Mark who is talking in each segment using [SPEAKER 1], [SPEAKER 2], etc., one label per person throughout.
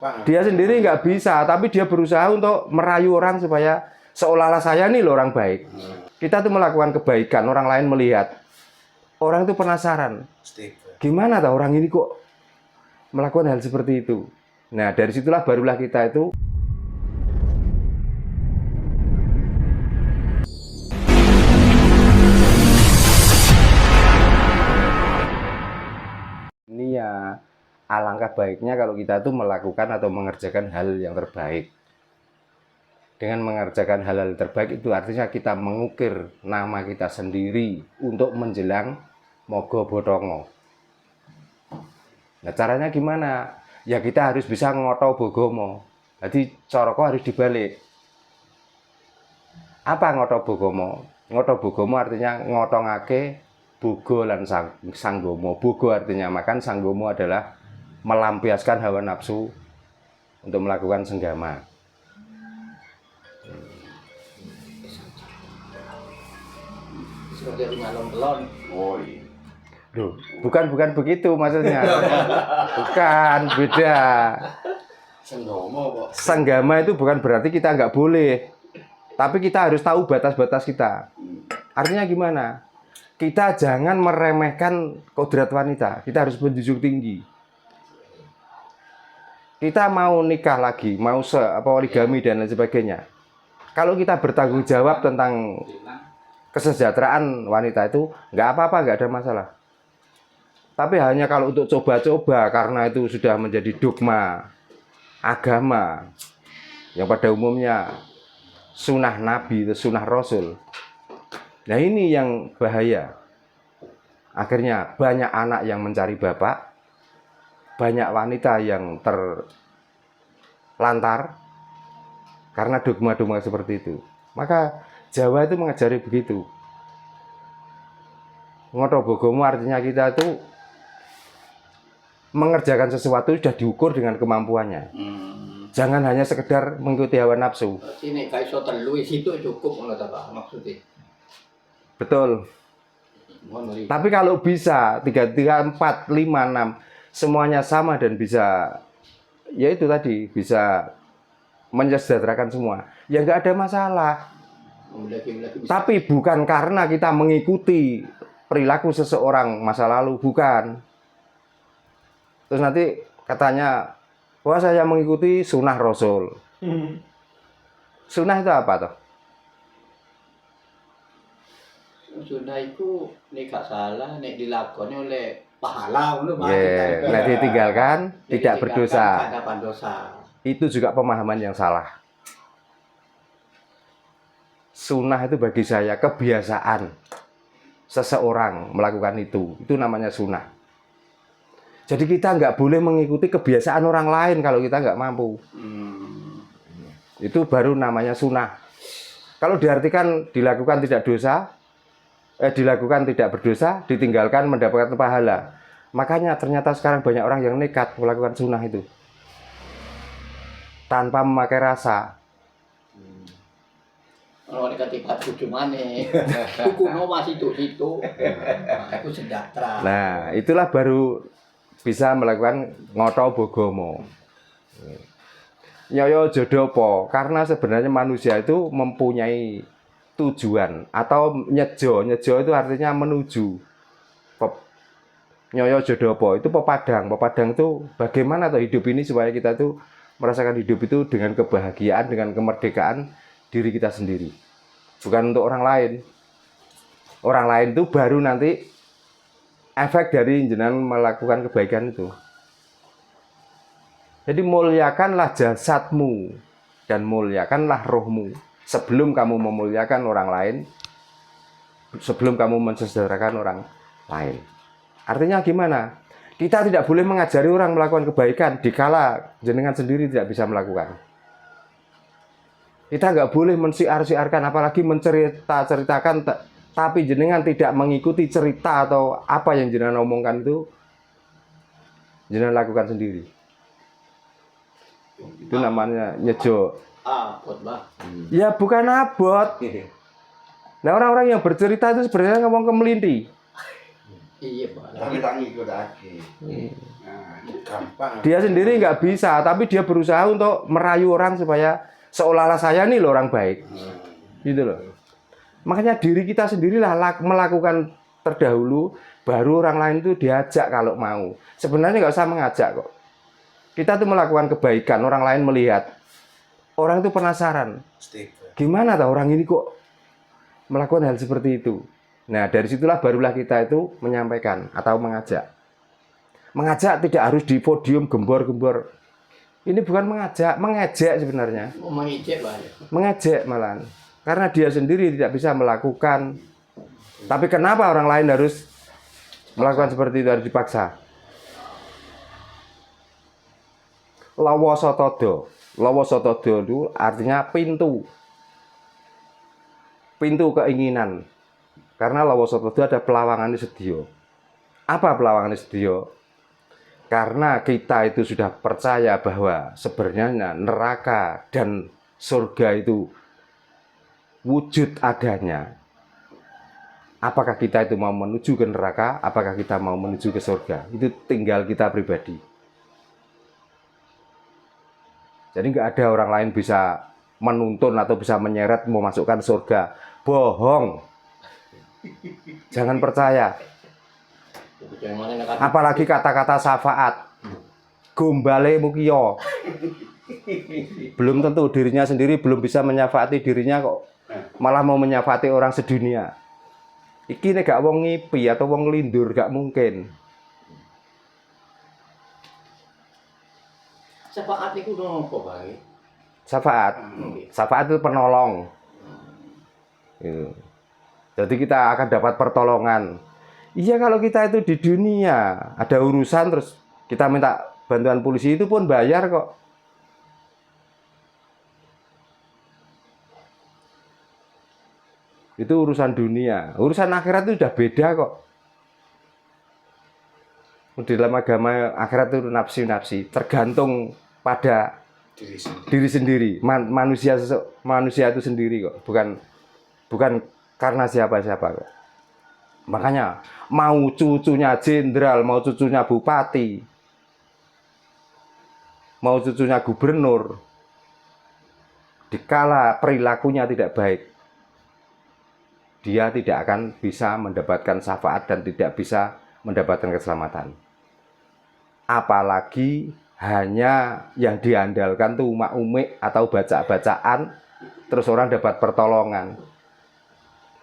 [SPEAKER 1] Dia sendiri nggak bisa, tapi dia berusaha untuk merayu orang supaya seolah-olah saya nih loh orang baik. Kita tuh melakukan kebaikan, orang lain melihat. Orang itu penasaran. Gimana tahu orang ini kok melakukan hal seperti itu? Nah, dari situlah barulah kita itu ini ya alangkah baiknya kalau kita tuh melakukan atau mengerjakan hal yang terbaik. Dengan mengerjakan hal-hal terbaik itu artinya kita mengukir nama kita sendiri untuk menjelang Mogo Botongo. Nah, caranya gimana? Ya kita harus bisa ngoto bogomo. Jadi coroko harus dibalik. Apa ngoto bogomo? Ngoto bogomo artinya ngotongake bogo lan sanggomo. Bogo artinya makan, sanggomo adalah melampiaskan hawa nafsu untuk melakukan senggama.
[SPEAKER 2] Seperti ngalon-ngalon.
[SPEAKER 1] Oh iya. Duh, bukan begitu maksudnya. Bukan, beda.
[SPEAKER 2] Senggama kok.
[SPEAKER 1] Senggama itu bukan berarti kita nggak boleh. Tapi kita harus tahu batas-batas kita. Artinya gimana? Kita jangan meremehkan kodrat wanita. Kita harus menjunjung tinggi. Kita mau nikah lagi, mau poligami dan lain sebagainya. Kalau kita bertanggung jawab tentang kesejahteraan wanita itu, nggak apa-apa, nggak ada masalah. Tapi hanya kalau untuk coba-coba, karena itu sudah menjadi dogma agama yang pada umumnya sunnah Nabi, sunnah Rasul. Nah ini yang bahaya. Akhirnya banyak anak yang mencari bapak, banyak wanita yang terlantar karena dogma-dogma seperti itu. Maka Jawa itu mengajari begitu. Ngoto bogomo artinya kita itu mengerjakan sesuatu sudah diukur dengan kemampuannya. Jangan hanya sekedar mengikuti hawa nafsu.
[SPEAKER 2] Ini kayak iso telu itu cukup ngono ta Pak maksudnya.
[SPEAKER 1] Betul. Tapi kalau bisa 3, 4, 5, 6 semuanya sama dan bisa, ya itu tadi, bisa mensejahterakan semua, ya nggak ada masalah. Tapi bukan karena kita mengikuti perilaku seseorang masa lalu, bukan. Terus nanti katanya, wah saya mengikuti sunnah Rasul. Sunnah itu apa toh?
[SPEAKER 2] Sunnah itu nek gak salah nek dilakoni oleh pahala ngono Pak.
[SPEAKER 1] Nek ditinggalkan tidak berdosa.
[SPEAKER 2] Ada dosa.
[SPEAKER 1] Itu juga pemahaman yang salah. Sunnah itu bagi saya kebiasaan seseorang melakukan itu namanya sunnah. Jadi kita nggak boleh mengikuti kebiasaan orang lain kalau kita nggak mampu. Itu baru namanya sunnah. Kalau diartikan dilakukan tidak dosa, dilakukan tidak berdosa, ditinggalkan mendapatkan pahala. Makanya ternyata sekarang banyak orang yang nekat melakukan sunnah itu tanpa memakai rasa.
[SPEAKER 2] Kalau ketika tujuannya, kuno masih itu, aku sejahtera.
[SPEAKER 1] Nah, itulah baru bisa melakukan ngoto bogomo. Nyoyo jodopo, karena sebenarnya manusia itu mempunyai tujuan atau nyejo itu artinya menuju. Nyoyo jodopo itu pepadang itu bagaimana tuh hidup ini supaya kita tuh merasakan hidup itu dengan kebahagiaan, dengan kemerdekaan diri kita sendiri, bukan untuk orang lain. Orang lain itu baru nanti efek dari jenengan melakukan kebaikan itu. Jadi muliakanlah jasadmu dan muliakanlah rohmu sebelum kamu memuliakan orang lain, sebelum kamu mensejahterakan orang lain. Artinya gimana? Kita tidak boleh mengajari orang melakukan kebaikan dikala jenengan sendiri tidak bisa melakukan. Kita nggak boleh mensiar-siarkan, apalagi menceritakan, tapi jenengan tidak mengikuti cerita atau apa yang jenengan omongkan itu, jenengan lakukan sendiri. Itu namanya nyejo.
[SPEAKER 2] Abot, Mbak.
[SPEAKER 1] Ya bukan abot. Nah orang-orang yang bercerita itu sebenarnya ngomong kemelinti.
[SPEAKER 2] Iya, Pak.
[SPEAKER 3] Tapi tak ngikut lagi. Nah, itu gampang.
[SPEAKER 1] Dia sendiri nggak bisa, tapi dia berusaha untuk merayu orang supaya seolah-olah saya nih loh orang baik. Gitu loh. Makanya diri kita sendirilah melakukan terdahulu, baru orang lain itu diajak kalau mau. Sebenarnya nggak usah mengajak kok. Kita tuh melakukan kebaikan, orang lain melihat. Orang itu penasaran. Gimana tahu orang ini kok melakukan hal seperti itu. Nah, dari situlah barulah kita itu menyampaikan atau mengajak. Mengajak tidak harus di podium gembor-gembor. Ini bukan mengajak, mengejek sebenarnya.
[SPEAKER 2] Mengejek, Pak.
[SPEAKER 1] Mengejek malahan. Karena dia sendiri tidak bisa melakukan. Tapi kenapa orang lain harus melakukan seperti itu, harus dipaksa? Lawasotodo. Lawasotodo itu artinya pintu. Pintu keinginan. Karena lawasotodo ada pelawangan sedio. Apa pelawangan sedio? Karena kita itu sudah percaya bahwa sebenarnya neraka dan surga itu wujud adanya. Apakah kita itu mau menuju ke neraka, apakah kita mau menuju ke surga? Itu tinggal kita pribadi. Jadi nggak ada orang lain bisa menuntun atau bisa menyeret memasukkan surga. Bohong. Jangan percaya. Apalagi kata-kata syafaat. Gombale mukiyo. Belum tentu dirinya sendiri belum bisa menyafaati dirinya kok. Malah mau menyafaati orang sedunia. Iki nek gak wong ngipi atau wong lindur gak mungkin.
[SPEAKER 2] Syafaat itu apa, Pak?
[SPEAKER 1] Syafaat. Syafaat itu penolong. Gitu. Jadi kita akan dapat pertolongan. Iya, kalau kita itu di dunia ada urusan terus kita minta bantuan polisi itu pun bayar kok. Itu urusan dunia. Urusan akhirat itu sudah beda kok. Di dalam agama akhirat itu nafsi-nafsi, tergantung pada diri sendiri. Manusia itu sendiri kok, bukan karena siapa-siapa kok. Makanya mau cucunya jenderal, mau cucunya bupati, mau cucunya gubernur, dikala perilakunya tidak baik, dia tidak akan bisa mendapatkan syafaat dan tidak bisa mendapatkan keselamatan. Apalagi hanya yang diandalkan tuh umak-umik atau baca-bacaan, terus orang dapat pertolongan.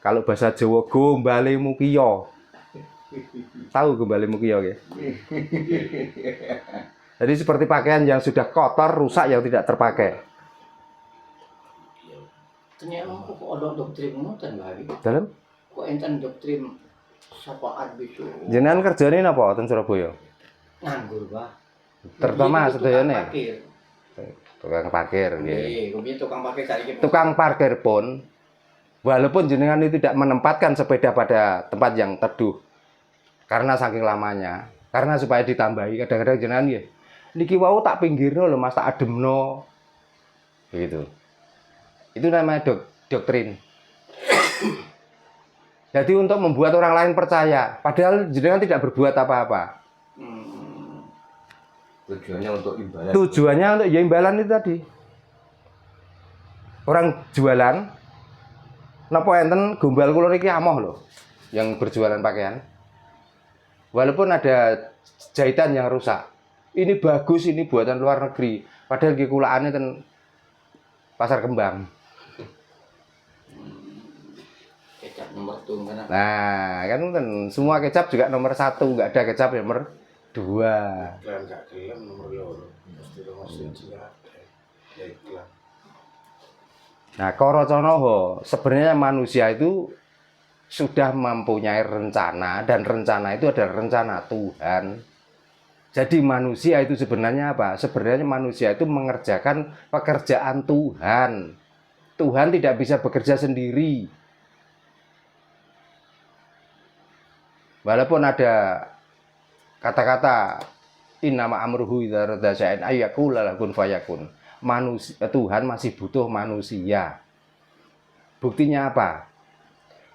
[SPEAKER 1] Kalau bahasa Jawa, gombale mukiyo. Tahu gombale mukiyo ya? Jadi seperti pakaian yang sudah kotor, rusak, yang tidak terpakai.
[SPEAKER 2] Ternyata kok ada doktrin ngoten, Pak.
[SPEAKER 1] Dalam?
[SPEAKER 2] Kok enten doktrin syafaat bisu.
[SPEAKER 1] Jenengan kerjane napa ten Surabaya?
[SPEAKER 2] Nganggur, Pak.
[SPEAKER 1] Terutama sedayane.
[SPEAKER 2] Parkir.
[SPEAKER 1] Tukang parkir nggih.
[SPEAKER 2] Nggih, kemudian tukang parkir saiki.
[SPEAKER 1] Tukang parkir pun walaupun jenengan itu tidak menempatkan sepeda pada tempat yang teduh karena saking lamanya, karena supaya ditambahi kadang-kadang jenengan nggih. Niki wau tak pinggirno lho Mas, tak ademno. Gitu. Itu namanya doktrin. Jadi untuk membuat orang lain percaya, padahal jenengan tidak berbuat apa-apa.
[SPEAKER 3] Tujuannya untuk imbalan.
[SPEAKER 1] Tujuannya untuk ya imbalan itu tadi. Orang jualan, napa enten gombal kula niki amoh lho, yang berjualan pakaian. Walaupun ada jahitan yang rusak. Ini bagus, ini buatan luar negeri. Padahal nggih kulaane ten Pasar Kembang.
[SPEAKER 2] Kecap nomor tunggal.
[SPEAKER 1] Nah, kan semua kecap juga nomor 1, nggak ada kecap yang nomor 2.
[SPEAKER 3] Iklan gak gelem nomor loro. Mesti nomor 1 ada. Ya iklan.
[SPEAKER 1] Nah, Koroconoho, sebenarnya manusia itu sudah mempunyai rencana, dan rencana itu adalah rencana Tuhan. Jadi manusia itu sebenarnya apa? Sebenarnya manusia itu mengerjakan pekerjaan Tuhan. Tuhan tidak bisa bekerja sendiri. Walaupun ada kata-kata innama amruhu idza arada syai'an ayyaqula lahu kun fayakun. Tuhan masih butuh manusia. Buktinya apa?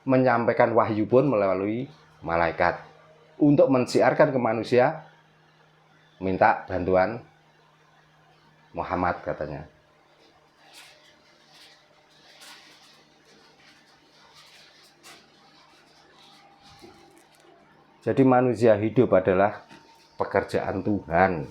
[SPEAKER 1] Menyampaikan wahyu pun melalui malaikat. untuk mensiarkan ke manusia, minta bantuan Muhammad katanya. Jadi manusia hidup adalah pekerjaan Tuhan.